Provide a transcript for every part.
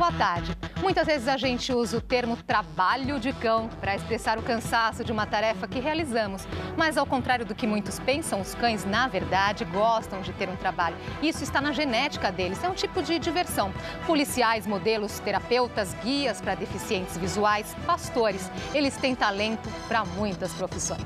Boa tarde. Muitas vezes a gente usa o termo trabalho de cão para expressar o cansaço de uma tarefa que realizamos. Mas ao contrário do que muitos pensam, os cães, na verdade, gostam de ter um trabalho. Isso está na genética deles, é um tipo de diversão. Policiais, modelos, terapeutas, guias para deficientes visuais, pastores. Eles têm talento para muitas profissões.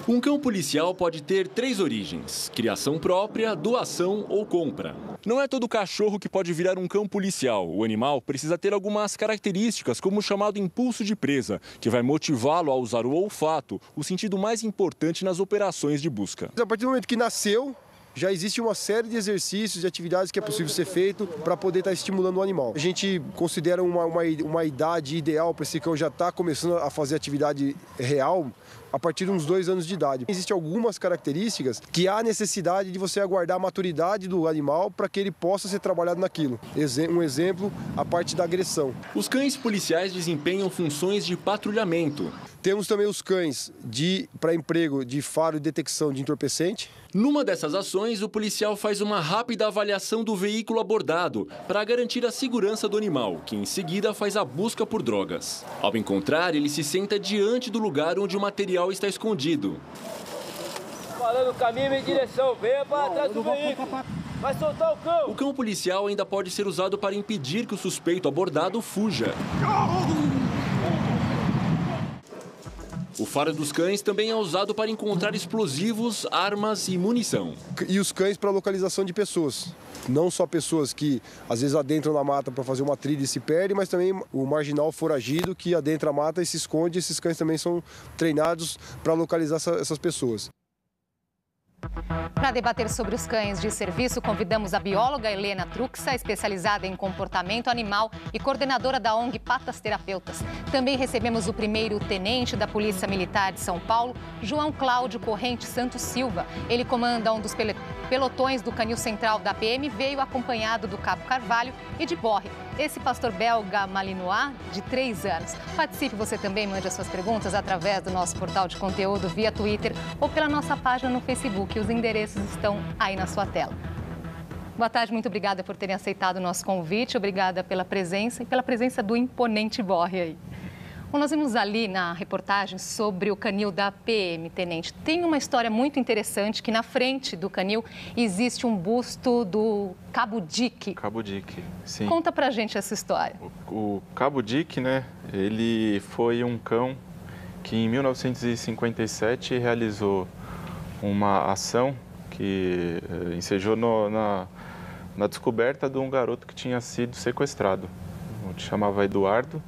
Um cão policial pode ter 3 origens: criação própria, doação ou compra. Não é todo cachorro que pode virar um cão policial. O animal precisa ter algumas características, como o chamado impulso de presa, que vai motivá-lo a usar o olfato, o sentido mais importante nas operações de busca. A partir do momento que nasceu, já existe uma série de exercícios e atividades que é possível ser feito para poder estar estimulando o animal. A gente considera uma idade ideal para esse cão já estar começando a fazer atividade real a partir de uns 2 anos de idade. Existem algumas características que há necessidade de você aguardar a maturidade do animal para que ele possa ser trabalhado naquilo. Um exemplo, a parte da agressão. Os cães policiais desempenham funções de patrulhamento. Temos também os cães para emprego de faro e detecção de entorpecente. Numa dessas ações, o policial faz uma rápida avaliação do veículo abordado para garantir a segurança do animal, que em seguida faz a busca por drogas. Ao encontrar, ele se senta diante do lugar onde o material está escondido. Falando o caminho e direção, venha para trás do veículo. Vai soltar o cão. O cão policial ainda pode ser usado para impedir que o suspeito abordado fuja. O faro dos cães também é usado para encontrar explosivos, armas e munição. E os cães para localização de pessoas. Não só pessoas que às vezes adentram na mata para fazer uma trilha e se perdem, mas também o marginal foragido que adentra a mata e se esconde. Esses cães também são treinados para localizar essas pessoas. Para debater sobre os cães de serviço, convidamos a bióloga Helena Truxa, especializada em comportamento animal e coordenadora da ONG Patas Terapeutas. Também recebemos o primeiro-tenente da Polícia Militar de São Paulo, João Cláudio Corrente Santos Silva. Ele comanda um dos pelotões do Canil Central da PM, veio acompanhado do Cabo Carvalho e de Borre, esse pastor belga Malinois, de 3 anos. Participe você também, mande as suas perguntas através do nosso portal de conteúdo via Twitter ou pela nossa página no Facebook. Os endereços estão aí na sua tela. Boa tarde, muito obrigada por terem aceitado o nosso convite. Obrigada pela presença e pela presença do imponente Borre aí. Bom, nós vimos ali na reportagem sobre o canil da PM, tenente. Tem uma história muito interessante que na frente do canil existe um busto do Cabo Dick. Cabo Dick, sim. Conta pra gente essa história. O Cabo Dick, né, ele foi um cão que em 1957 realizou uma ação que ensejou na descoberta de um garoto que tinha sido sequestrado. O que chamava Eduardo,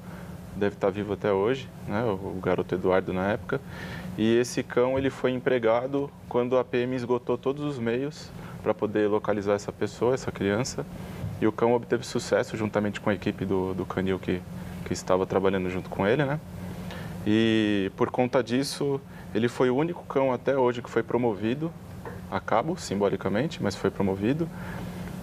deve estar vivo até hoje, né? O garoto Eduardo na época. E esse cão ele foi empregado quando a PM esgotou todos os meios para poder localizar essa pessoa, essa criança. E o cão obteve sucesso juntamente com a equipe do canil que estava trabalhando junto com ele, né? E por conta disso, ele foi o único cão até hoje que foi promovido a cabo, simbolicamente, mas foi promovido.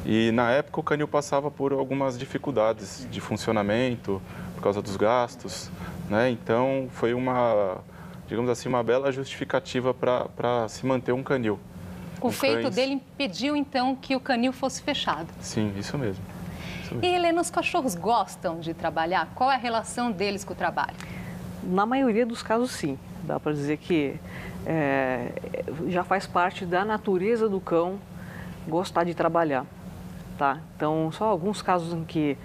E na época o canil passava por algumas dificuldades de funcionamento, por causa dos gastos, né? Então foi digamos assim, uma bela justificativa para se manter um canil. O feito dele impediu então que o canil fosse fechado. Sim, isso mesmo. E Helena, os cachorros gostam de trabalhar? Qual é a relação deles com o trabalho? Na maioria dos casos, sim. Dá para dizer que já faz parte da natureza do cão gostar de trabalhar. Tá? Então, só alguns casos em que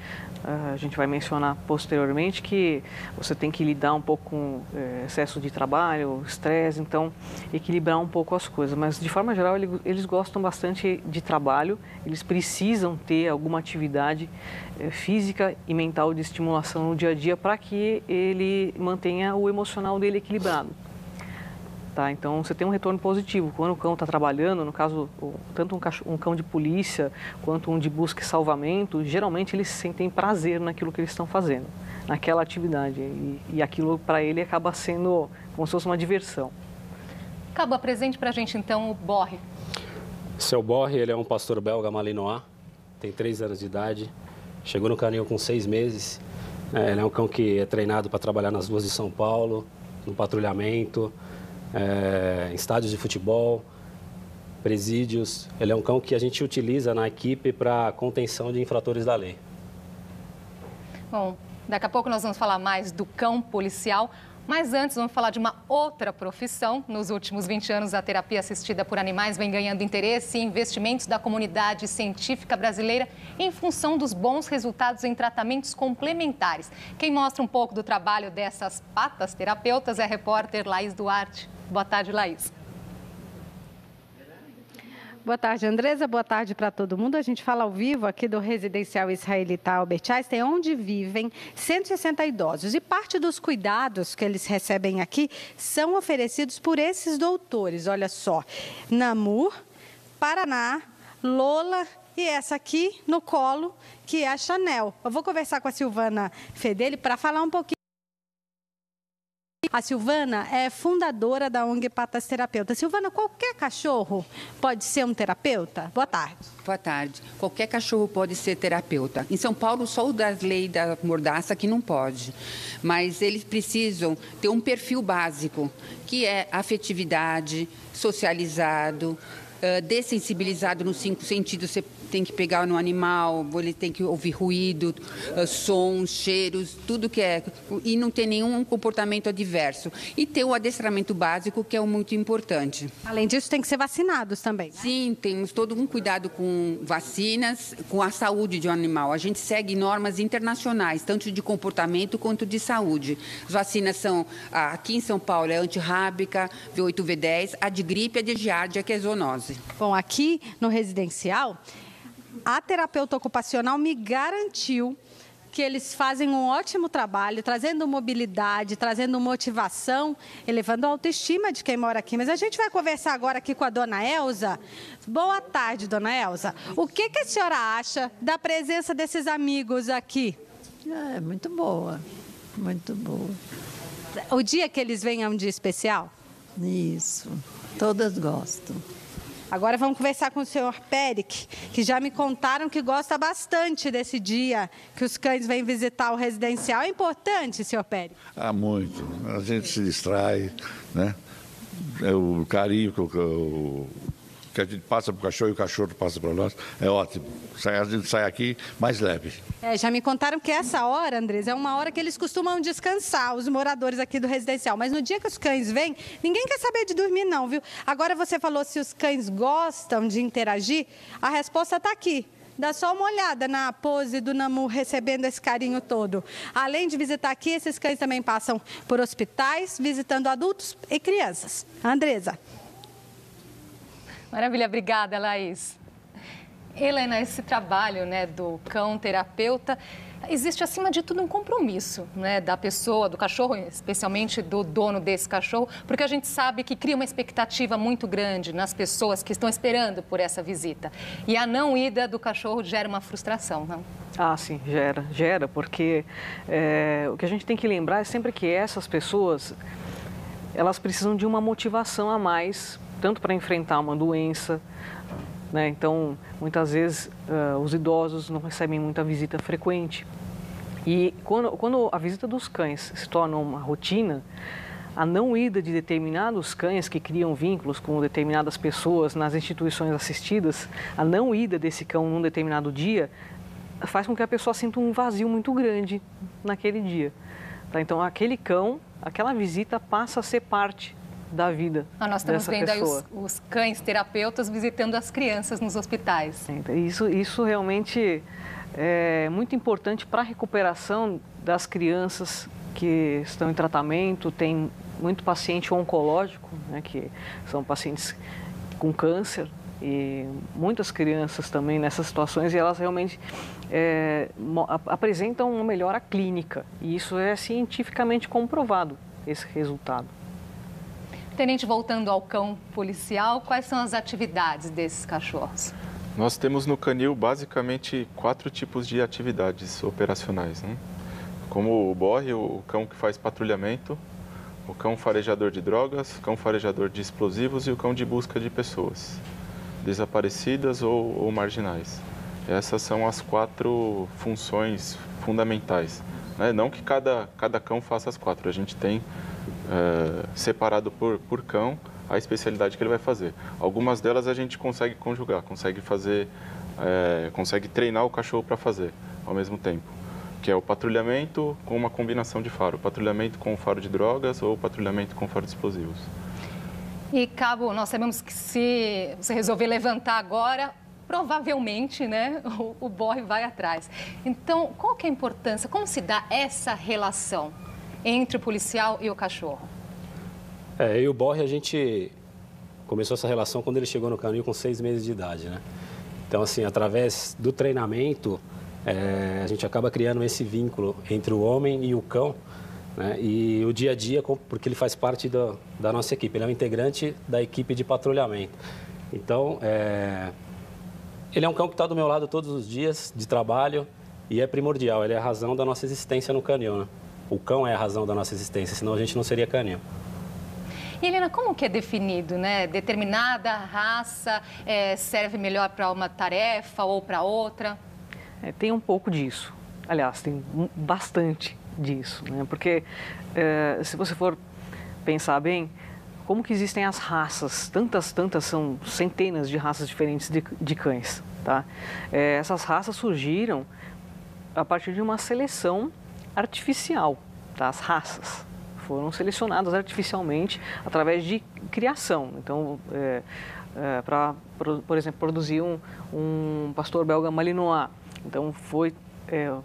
a gente vai mencionar posteriormente que você tem que lidar um pouco com excesso de trabalho, estresse, então equilibrar um pouco as coisas. Mas, de forma geral, eles gostam bastante de trabalho, eles precisam ter alguma atividade física e mental de estimulação no dia a dia para que ele mantenha o emocional dele equilibrado. Tá? Então, você tem um retorno positivo. Quando o cão está trabalhando, no caso, tanto um cão de polícia quanto um de busca e salvamento, geralmente eles sentem prazer naquilo que eles estão fazendo, naquela atividade. E aquilo, para ele, acaba sendo como se fosse uma diversão. Cabo, apresente para a gente, então, o Borre. Seu Borre, ele é um pastor belga Malinois, tem 3 anos de idade, chegou no canil com 6 meses. Ele é um cão que é treinado para trabalhar nas ruas de São Paulo, no patrulhamento, em estádios de futebol. presídios. Ele é um cão que a gente utiliza na equipe para contenção de infratores da lei. Bom, daqui a pouco nós vamos falar mais do cão policial, mas antes vamos falar de uma outra profissão. Nos últimos 20 anos, a terapia assistida por animais vem ganhando interesse e investimentos da comunidade científica brasileira em função dos bons resultados em tratamentos complementares. Quem mostra um pouco do trabalho dessas patas terapeutas é a repórter Laís Duarte. Boa tarde, Laís. Boa tarde, Andresa. Boa tarde para todo mundo. A gente fala ao vivo aqui do residencial israelita Albert Einstein, onde vivem 160 idosos. E parte dos cuidados que eles recebem aqui são oferecidos por esses doutores. Olha só, Namur, Paraná, Lola e essa aqui no colo, que é a Chanel. Eu vou conversar com a Silvana Fedeli para falar um pouquinho. A Silvana é fundadora da ONG Patas Terapeuta. Silvana, qualquer cachorro pode ser um terapeuta? Boa tarde. Boa tarde. Qualquer cachorro pode ser terapeuta. Em São Paulo, só o da lei da mordaça que não pode. Mas eles precisam ter um perfil básico, que é afetividade, socializado, dessensibilizado nos 5 sentidos. Você tem que pegar no animal, ele tem que ouvir ruído, sons, cheiros, tudo que é, e não ter nenhum comportamento adverso. E ter o adestramento básico, que é muito importante. Além disso, tem que ser vacinados também. Sim, temos todo um cuidado com vacinas, com a saúde de um animal. A gente segue normas internacionais, tanto de comportamento quanto de saúde. As vacinas são, aqui em São Paulo, é antirrábica, V8, V10, a de gripe, a de giardia, que é zoonose. Bom, aqui no residencial, a terapeuta ocupacional me garantiu que eles fazem um ótimo trabalho, trazendo mobilidade, trazendo motivação, elevando a autoestima de quem mora aqui. Mas a gente vai conversar agora aqui com a dona Elza. Boa tarde, dona Elza. O que a senhora acha da presença desses amigos aqui? É muito boa, muito boa. O dia que eles vêm é um dia especial? Isso, todas gostam. Agora vamos conversar com o senhor Péric, que já me contaram que gosta bastante desse dia que os cães vêm visitar o residencial. É importante, senhor Péric? Ah, muito. A gente se distrai, né? É o carinho que a gente passa para o cachorro e o cachorro passa para nós. É ótimo. A gente sai aqui mais leve. Já me contaram que essa hora, Andrés, é uma hora que eles costumam descansar, os moradores aqui do residencial. Mas no dia que os cães vêm, ninguém quer saber de dormir não, viu? Agora você falou se os cães gostam de interagir, a resposta está aqui. Dá só uma olhada na pose do Namur recebendo esse carinho todo. Além de visitar aqui, esses cães também passam por hospitais, visitando adultos e crianças. Andresa. Maravilha, obrigada, Laís. Helena, esse trabalho, né, do cão terapeuta, existe acima de tudo um compromisso, né, da pessoa, do cachorro, especialmente do dono desse cachorro, porque a gente sabe que cria uma expectativa muito grande nas pessoas que estão esperando por essa visita. E a não ida do cachorro gera uma frustração, não? Ah, sim, gera, porque o que a gente tem que lembrar é sempre que essas pessoas, elas precisam de uma motivação a mais, tanto para enfrentar uma doença, né? Então, muitas vezes, os idosos não recebem muita visita frequente. E quando a visita dos cães se torna uma rotina, a não ida de determinados cães que criam vínculos com determinadas pessoas nas instituições assistidas, a não ida desse cão num determinado dia, faz com que a pessoa sinta um vazio muito grande naquele dia. Tá? Então, aquele cão, aquela visita passa a ser parte da vida dessa pessoa. Nós estamos vendo aí os cães terapeutas visitando as crianças nos hospitais. Isso realmente é muito importante para a recuperação das crianças que estão em tratamento. Tem muito paciente oncológico, né, que são pacientes com câncer, e muitas crianças também nessas situações, e elas realmente apresentam uma melhora clínica. E isso é cientificamente comprovado, esse resultado. Tenente, voltando ao cão policial, quais são as atividades desses cachorros? Nós temos no canil basicamente 4 tipos de atividades operacionais, né? Como o BORE, o cão que faz patrulhamento, o cão farejador de drogas, o cão farejador de explosivos e o cão de busca de pessoas desaparecidas ou marginais. Essas são as 4 funções fundamentais, né? Não que cada cão faça as 4, a gente tem separado por cão a especialidade que ele vai fazer. Algumas delas a gente consegue conjugar, consegue treinar o cachorro para fazer ao mesmo tempo, que é o patrulhamento com uma combinação de faro, patrulhamento com faro de drogas ou patrulhamento com faro de explosivos. E, Cabo, nós sabemos que se você resolver levantar agora, provavelmente, né, o borre vai atrás. Então, qual que é a importância, como se dá essa relação entre o policial e o cachorro? Eu e o borre, a gente começou essa relação quando ele chegou no canil com 6 meses de idade, né? Então, assim, através do treinamento, a gente acaba criando esse vínculo entre o homem e o cão, né? E o dia a dia, porque ele faz parte da nossa equipe, ele é um integrante da equipe de patrulhamento. Então, ele é um cão que está do meu lado todos os dias de trabalho e é primordial, ele é a razão da nossa existência no canil, né? O cão é a razão da nossa existência, senão a gente não seria canil. E, Helena, como que é definido, né? Determinada raça serve melhor para uma tarefa ou para outra? Tem um pouco disso. Aliás, tem bastante disso, né? Porque se você for pensar bem, como que existem as raças? Tantas, são centenas de raças diferentes de cães, tá? Essas raças surgiram a partir de uma seleção artificial, tá? As raças foram selecionadas artificialmente através de criação. Então, para, por exemplo, produzir um pastor belga malinois. Então,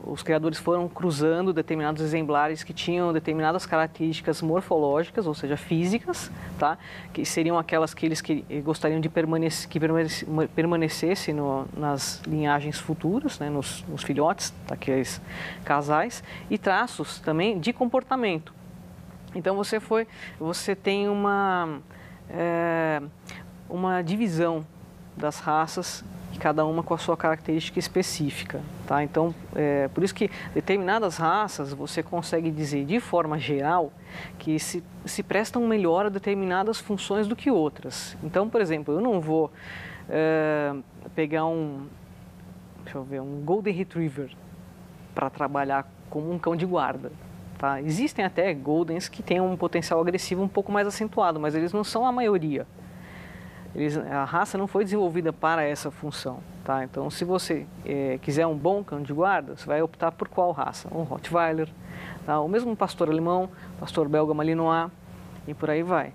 os criadores foram cruzando determinados exemplares que tinham determinadas características morfológicas, ou seja, físicas, tá? Que seriam aquelas que eles gostariam de permanecesse nas linhagens futuras, né? nos filhotes daqueles casais, e traços também de comportamento. Então, você tem uma divisão das raças, cada uma com a sua característica específica, tá? Então, por isso que determinadas raças você consegue dizer de forma geral que se prestam melhor a determinadas funções do que outras. Então, por exemplo, eu não vou pegar um Golden Retriever para trabalhar como um cão de guarda. Tá? Existem até Goldens que têm um potencial agressivo um pouco mais acentuado, mas eles não são a maioria. A raça não foi desenvolvida para essa função. Tá? Então, se você quiser um bom cão de guarda, você vai optar por qual raça? Um Rottweiler, tá? O mesmo pastor alemão, pastor belga malinois e por aí vai.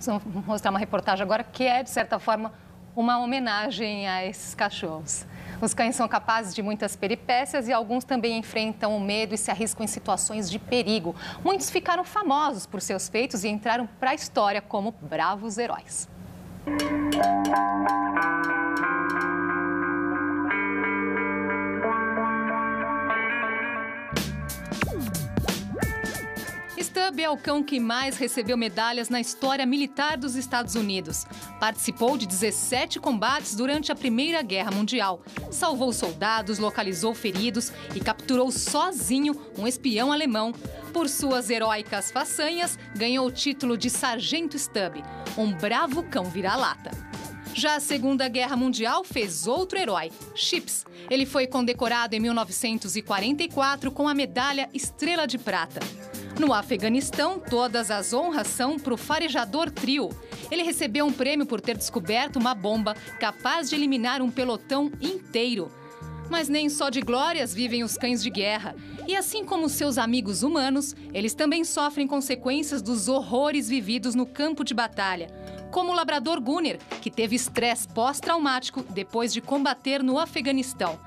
Vamos mostrar uma reportagem agora que é, de certa forma, uma homenagem a esses cachorros. Os cães são capazes de muitas peripécias e alguns também enfrentam o medo e se arriscam em situações de perigo. Muitos ficaram famosos por seus feitos e entraram para a história como bravos heróis. Stubb é o cão que mais recebeu medalhas na história militar dos Estados Unidos. Participou de 17 combates durante a Primeira Guerra Mundial. Salvou soldados, localizou feridos e capturou sozinho um espião alemão. Por suas heróicas façanhas, ganhou o título de Sargento Stubb, um bravo cão vira-lata. Já a Segunda Guerra Mundial fez outro herói, Chips. Ele foi condecorado em 1944 com a medalha Estrela de Prata. No Afeganistão, todas as honras são para o farejador Trio. Ele recebeu um prêmio por ter descoberto uma bomba capaz de eliminar um pelotão inteiro. Mas nem só de glórias vivem os cães de guerra. E assim como seus amigos humanos, eles também sofrem consequências dos horrores vividos no campo de batalha. Como o labrador Gunner, que teve estresse pós-traumático depois de combater no Afeganistão.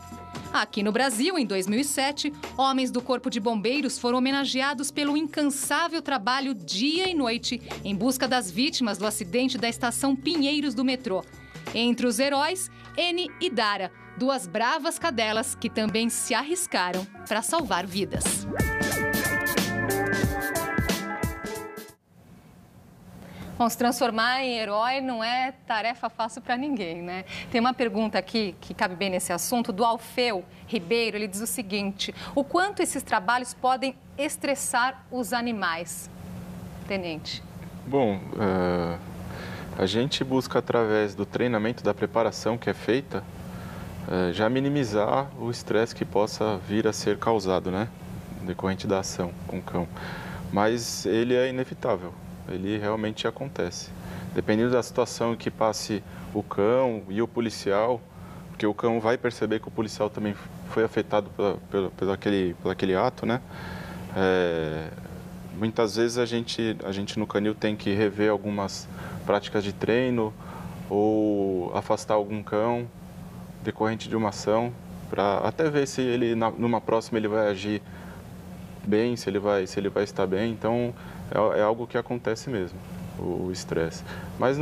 Aqui no Brasil, em 2007, homens do Corpo de Bombeiros foram homenageados pelo incansável trabalho dia e noite em busca das vítimas do acidente da estação Pinheiros do metrô. Entre os heróis, N e Dara, duas bravas cadelas que também se arriscaram para salvar vidas. Bom, se transformar em herói não é tarefa fácil para ninguém, né? Tem uma pergunta aqui que cabe bem nesse assunto, do Alfeu Ribeiro. Ele diz o seguinte: o quanto esses trabalhos podem estressar os animais? Tenente. Bom, a gente busca, através do treinamento, da preparação que é feita, já minimizar o estresse que possa vir a ser causado, né? Decorrente da ação com o cão. Mas ele é inevitável. ele realmente acontece. Dependendo da situação em que passe o cão e o policial, porque o cão vai perceber que o policial também foi afetado pelo aquele ato, né? Muitas vezes a gente no canil tem que rever algumas práticas de treino ou afastar algum cão decorrente de uma ação, para até ver se ele numa próxima ele vai agir bem, se ele vai estar bem. Então é algo que acontece mesmo, o estresse. Mas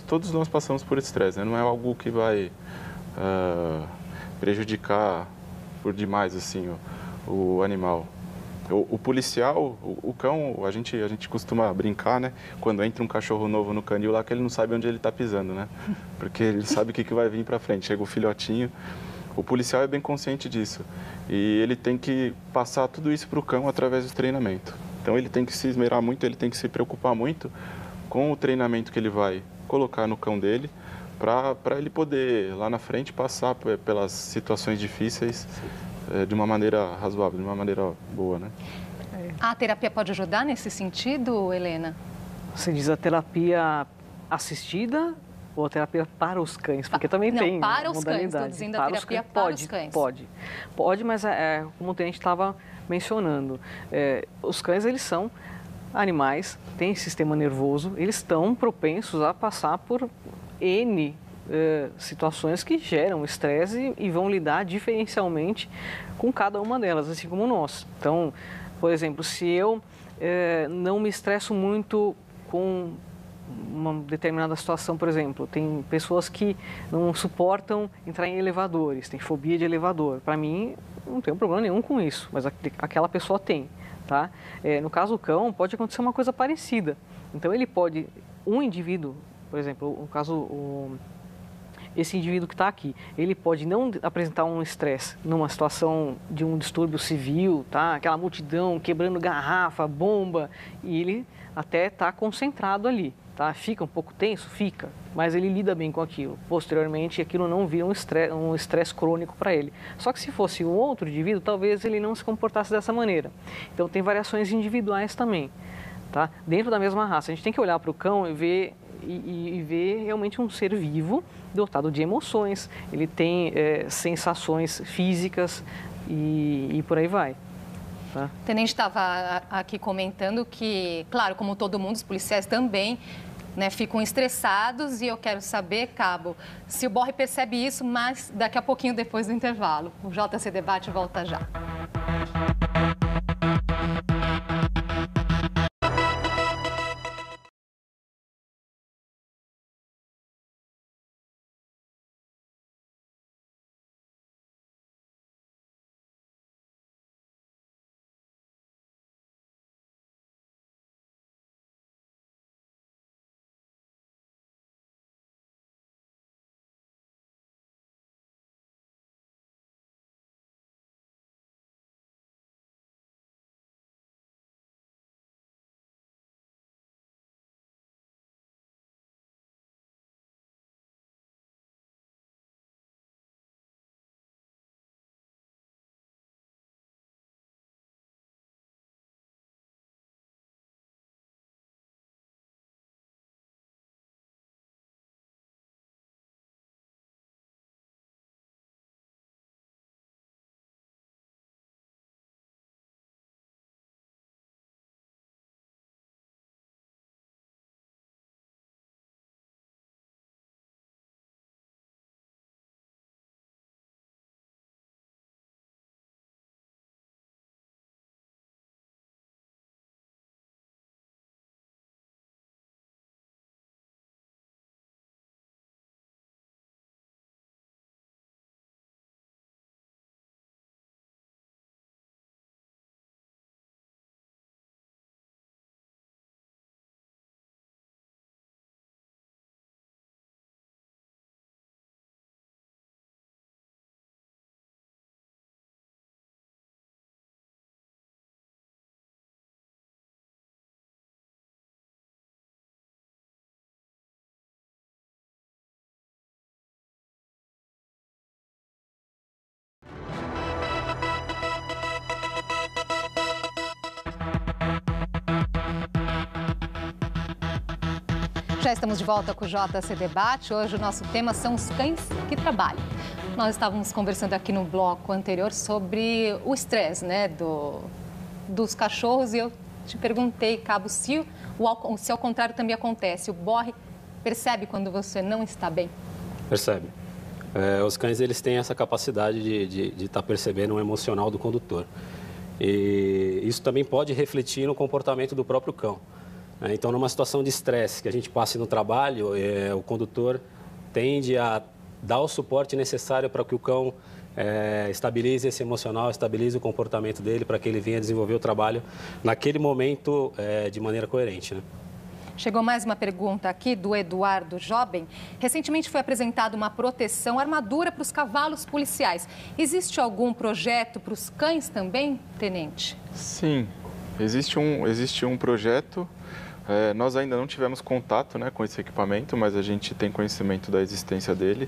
todos nós passamos por estresse, né? Não é algo que vai prejudicar por demais assim o animal. O policial, o cão, a gente costuma brincar, né? Quando entra um cachorro novo no canil lá, que ele não sabe onde ele está pisando, né? Porque ele sabe o que vai vir para frente. Chega o filhotinho. O policial é bem consciente disso. E ele tem que passar tudo isso para o cão através do treinamento. Então ele tem que se esmerar muito, ele tem que se preocupar muito com o treinamento que ele vai colocar no cão dele, para ele poder, lá na frente, passar pelas situações difíceis de uma maneira razoável, de uma maneira boa, né? A terapia pode ajudar nesse sentido, Helena? Você diz a terapia assistida ou a terapia para os cães? Porque também não, tem para os cães, estou modalidade. dizendo a terapia para os cães. Pode, mas como a gente estava mencionando, os cães, eles são animais, têm sistema nervoso, eles estão propensos a passar por N situações que geram estresse e vão lidar diferencialmente com cada uma delas, assim como nós. Então, por exemplo, se eu não me estresso muito com uma determinada situação, por exemplo, tem pessoas que não suportam entrar em elevadores, têm fobia de elevador. Para mim, não tem problema nenhum com isso, mas aquela pessoa tem, tá? No caso do cão, pode acontecer uma coisa parecida. Então, ele pode, um indivíduo, por exemplo, no caso, esse indivíduo que está aqui, ele pode não apresentar um estresse numa situação de um distúrbio civil, tá? Aquela multidão quebrando garrafa, bomba, e ele até está concentrado ali, tá? Fica um pouco tenso? Fica, mas ele lida bem com aquilo. Posteriormente, aquilo não vira um estresse crônico para ele. Só que se fosse um outro indivíduo, talvez ele não se comportasse dessa maneira. Então, tem variações individuais também, tá? Dentro da mesma raça, a gente tem que olhar para o cão e ver realmente um ser vivo dotado de emoções, ele tem sensações físicas e por aí vai. Tá? O tenente estava aqui comentando que, claro, como todo mundo, os policiais também, né, ficam estressados, e eu quero saber, Cabo, se o Borre percebe isso, mas daqui a pouquinho depois do intervalo. O JC Debate volta já. Já estamos de volta com o JC Debate. Hoje o nosso tema são os cães que trabalham. Nós estávamos conversando aqui no bloco anterior sobre o estresse, né, dos cachorros, e eu te perguntei, Cabo, se ao contrário também acontece. O Borre percebe quando você não está bem? Percebe. Os cães, eles têm essa capacidade de estar percebendo o emocional do condutor. E isso também pode refletir no comportamento do próprio cão. Então, numa situação de estresse que a gente passe no trabalho, o condutor tende a dar o suporte necessário para que o cão estabilize esse emocional, estabilize o comportamento dele, para que ele venha desenvolver o trabalho naquele momento de maneira coerente, né? Chegou mais uma pergunta aqui do Eduardo Jobem. Recentemente foi apresentada uma proteção, armadura para os cavalos policiais. Existe algum projeto para os cães também, tenente? Sim, existe um projeto. Nós ainda não tivemos contato, né, com esse equipamento, mas a gente tem conhecimento da existência dele.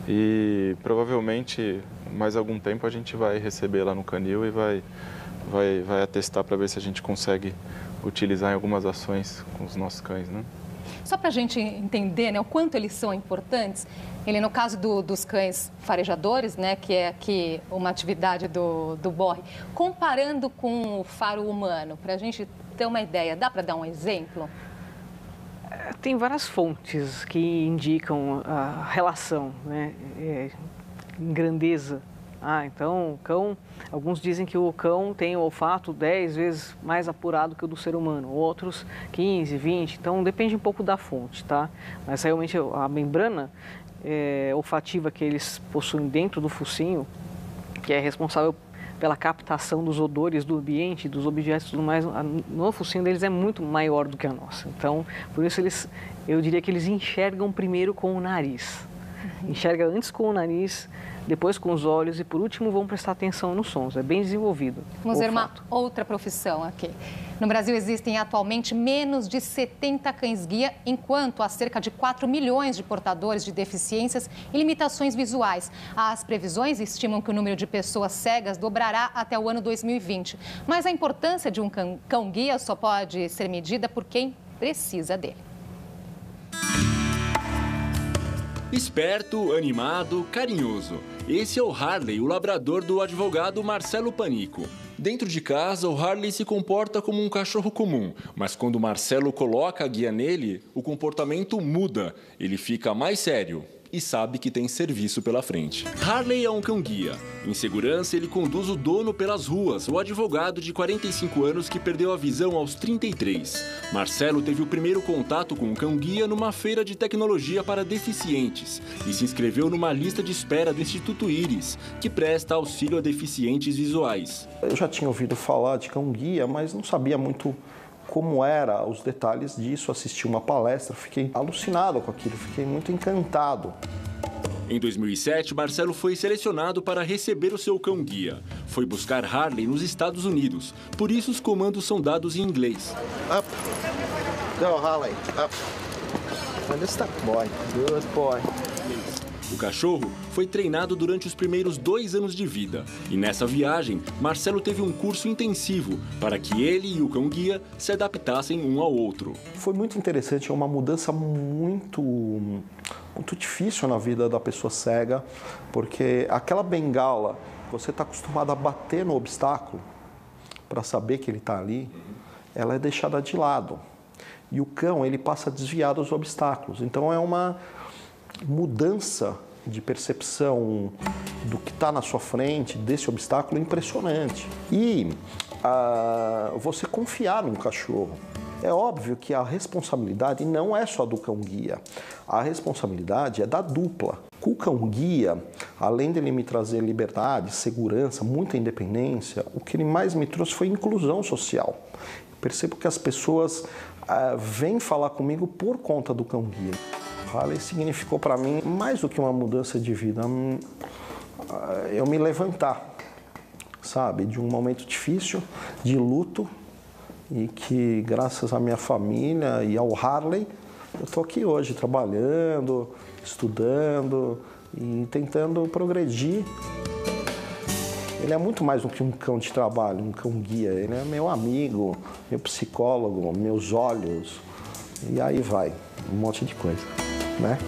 E provavelmente, mais algum tempo, a gente vai receber lá no canil e vai atestar para ver se a gente consegue utilizar em algumas ações com os nossos cães, né? Só para a gente entender, né, o quanto eles são importantes, no caso dos cães farejadores, né, que é aqui uma atividade do Borre, comparando com o faro humano, para a gente ter uma ideia, dá para dar um exemplo? Tem várias fontes que indicam a relação, né, em grandeza. Então o cão, alguns dizem que o cão tem o olfato 10 vezes mais apurado que o do ser humano, outros 15, 20, então depende um pouco da fonte, tá? Mas realmente a membrana olfativa que eles possuem dentro do focinho, que é responsável pela captação dos odores do ambiente, dos objetos e tudo mais, no focinho deles é muito maior do que a nossa. Então, por isso eu diria que eles enxergam primeiro com o nariz. Enxerga antes com o nariz, depois com os olhos e, por último, vão prestar atenção nos sons. É bem desenvolvido. Vamos ver uma outra profissão aqui. No Brasil existem atualmente menos de 70 cães-guia, enquanto há cerca de 4 milhões de portadores de deficiências e limitações visuais. As previsões estimam que o número de pessoas cegas dobrará até o ano 2020. Mas a importância de um cão-guia só pode ser medida por quem precisa dele. Esperto, animado, carinhoso. Esse é o Harley, o labrador do advogado Marcelo Panico. Dentro de casa, o Harley se comporta como um cachorro comum, mas quando o Marcelo coloca a guia nele, o comportamento muda. Ele fica mais sério e sabe que tem serviço pela frente. Harley é um cão-guia. Em segurança, ele conduz o dono pelas ruas, o advogado de 45 anos que perdeu a visão aos 33. Marcelo teve o primeiro contato com o cão-guia numa feira de tecnologia para deficientes e se inscreveu numa lista de espera do Instituto Íris, que presta auxílio a deficientes visuais. Eu já tinha ouvido falar de cão-guia, mas não sabia muito como era os detalhes disso. Assisti uma palestra, fiquei alucinado com aquilo, fiquei muito encantado. Em 2007, Marcelo foi selecionado para receber o seu cão-guia. Foi buscar Harley nos Estados Unidos, por isso os comandos são dados em inglês. Up. Go, Harley. Up. Stop, boy. Good boy. O cachorro foi treinado durante os primeiros 2 anos de vida. E nessa viagem, Marcelo teve um curso intensivo para que ele e o cão-guia se adaptassem um ao outro. Foi muito interessante, é uma mudança muito difícil na vida da pessoa cega, porque aquela bengala, você está acostumado a bater no obstáculo para saber que ele está ali, ela é deixada de lado. E o cão, ele passa a desviar dos obstáculos. Então é uma mudança de percepção do que está na sua frente, desse obstáculo, impressionante. E você confiar num cachorro. É óbvio que a responsabilidade não é só do cão-guia. A responsabilidade é da dupla. Com o cão-guia, além dele me trazer liberdade, segurança, muita independência, o que ele mais me trouxe foi inclusão social. Percebo que as pessoas vêm falar comigo por conta do cão-guia. Harley significou para mim mais do que uma mudança de vida, eu me levantar, sabe, de um momento difícil, de luto, e que graças à minha família e ao Harley, eu estou aqui hoje trabalhando, estudando e tentando progredir. Ele é muito mais do que um cão de trabalho, um cão-guia, ele é meu amigo, meu psicólogo, meus olhos, e aí vai. um monte de coisa, né?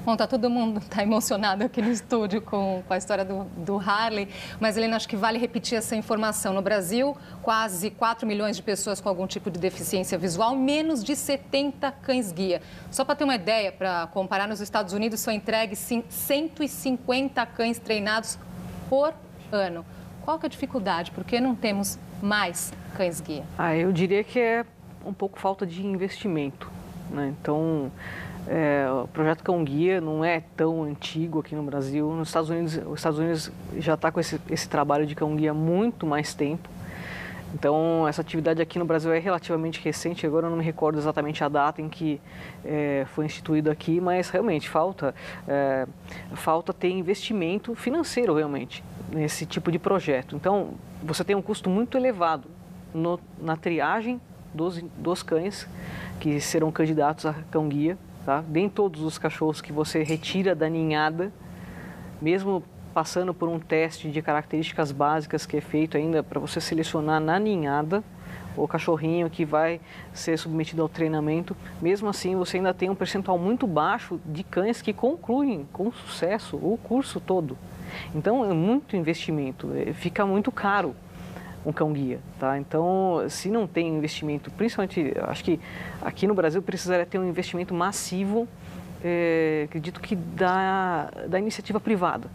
Bom, todo mundo está emocionado aqui no estúdio com a história do Harley, mas, Helena, acho que vale repetir essa informação. No Brasil, quase 4 milhões de pessoas com algum tipo de deficiência visual, menos de 70 cães-guia. Só para ter uma ideia, para comparar, nos Estados Unidos são entregues 150 cães treinados por ano. Qual que é a dificuldade? Por que não temos mais cães-guia? Eu diria que é um pouco falta de investimento, né? Então, o projeto Cão Guia não é tão antigo aqui no Brasil. Os Estados Unidos já está com esse trabalho de Cão Guia há muito mais tempo. Então, essa atividade aqui no Brasil é relativamente recente. Agora eu não me recordo exatamente a data em que foi instituído aqui, mas realmente falta ter investimento financeiro realmente nesse tipo de projeto. Então, você tem um custo muito elevado na triagem dos cães que serão candidatos a Cão Guia. Tá? Nem todos os cachorros que você retira da ninhada, mesmo passando por um teste de características básicas que é feito ainda para você selecionar na ninhada o cachorrinho que vai ser submetido ao treinamento, mesmo assim você ainda tem um percentual muito baixo de cães que concluem com sucesso o curso todo. Então é muito investimento, fica muito caro um cão-guia, tá? Então, se não tem investimento, principalmente, acho que aqui no Brasil precisaria ter um investimento massivo, acredito que da iniciativa privada.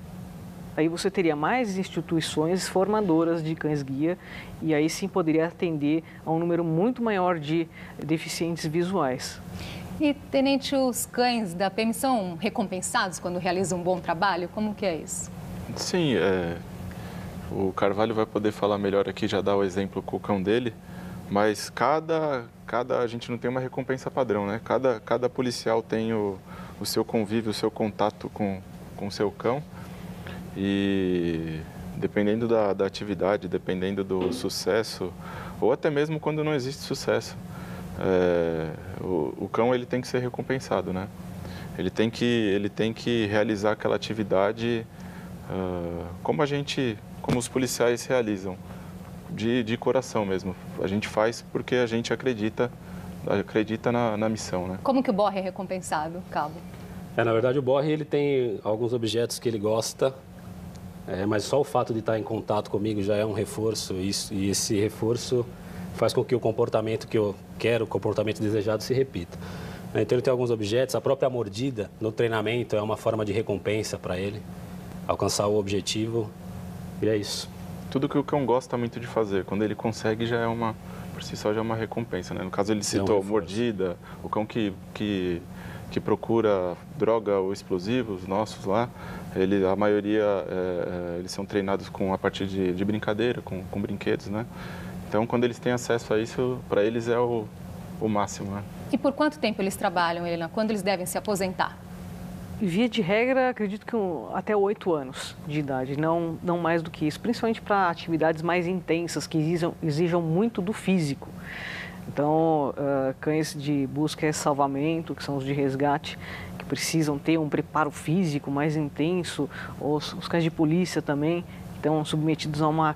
Aí você teria mais instituições formadoras de cães-guia e aí sim poderia atender a um número muito maior de deficientes visuais. E, Tenente, os cães da PM são recompensados quando realizam um bom trabalho? Como que é isso? Sim, o Carvalho vai poder falar melhor aqui, já dar o exemplo com o cão dele, mas a gente não tem uma recompensa padrão, né? Cada policial tem o seu convívio, o seu contato com o seu cão e dependendo da atividade, dependendo do sucesso, ou até mesmo quando não existe sucesso, o cão ele tem que ser recompensado, né? Ele tem que realizar aquela atividade como os policiais realizam, de coração mesmo. A gente faz porque a gente acredita na missão, né? Como que o Borre é recompensado, Cabo? Na verdade, o Borre ele tem alguns objetos que ele gosta, mas só o fato de estar em contato comigo já é um reforço, e esse reforço faz com que o comportamento que eu quero, o comportamento desejado, se repita. Então, ele tem alguns objetos, a própria mordida no treinamento é uma forma de recompensa para ele, alcançar o objetivo. E é isso. Tudo que o cão gosta muito de fazer, quando ele consegue, por si só já é uma recompensa, né? No caso, ele citou mordida, o cão que procura droga ou explosivos nossos lá, a maioria, eles são treinados a partir de brincadeira, com brinquedos, né? Então, quando eles têm acesso a isso, para eles é o máximo, né? E por quanto tempo eles trabalham, Helena? Quando eles devem se aposentar? Via de regra, acredito que até 8 anos de idade, não mais do que isso, principalmente para atividades mais intensas, que exijam muito do físico. Então, cães de busca e salvamento, que são os de resgate, que precisam ter um preparo físico mais intenso, os cães de polícia também, estão submetidos a uma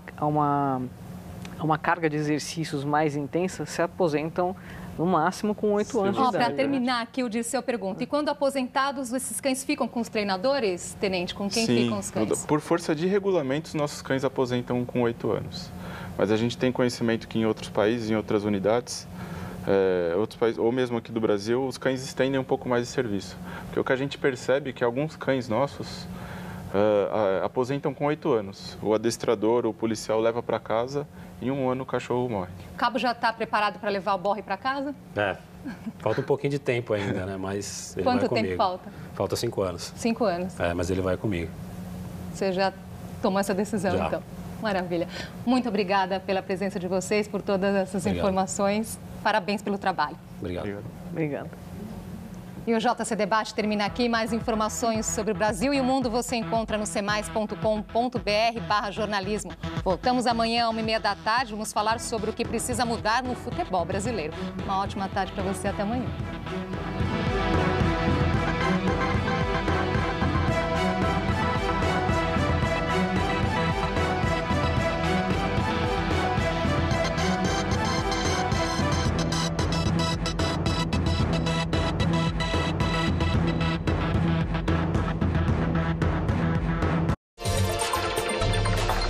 carga de exercícios mais intensa, se aposentam no máximo com 8 anos de idade. Para terminar aqui, o Dirceu pergunta, e quando aposentados, esses cães ficam com os treinadores, Tenente? Com quem ficam os cães? Por força de regulamentos, nossos cães aposentam com 8 anos. Mas a gente tem conhecimento que em outros países, em outras unidades, outros países, ou mesmo aqui do Brasil, os cães estendem um pouco mais de serviço. Porque o que a gente percebe é que alguns cães nossos aposentam com 8 anos. O adestrador, o policial leva para casa e em 1 ano o cachorro morre. O Cabo já está preparado para levar o Borre para casa? Falta um pouquinho de tempo ainda, né? Mas ele vai comigo. Quanto tempo falta? Falta 5 anos. 5 anos? Mas ele vai comigo. Você já tomou essa decisão, já. Então? Maravilha. Muito obrigada pela presença de vocês, por todas essas informações. Parabéns pelo trabalho. Obrigado. Obrigado. E o JC Debate termina aqui. Mais informações sobre o Brasil e o mundo você encontra no cemais.com.br/jornalismo. Voltamos amanhã às 1h30 da tarde. Vamos falar sobre o que precisa mudar no futebol brasileiro. Uma ótima tarde para você. Até amanhã.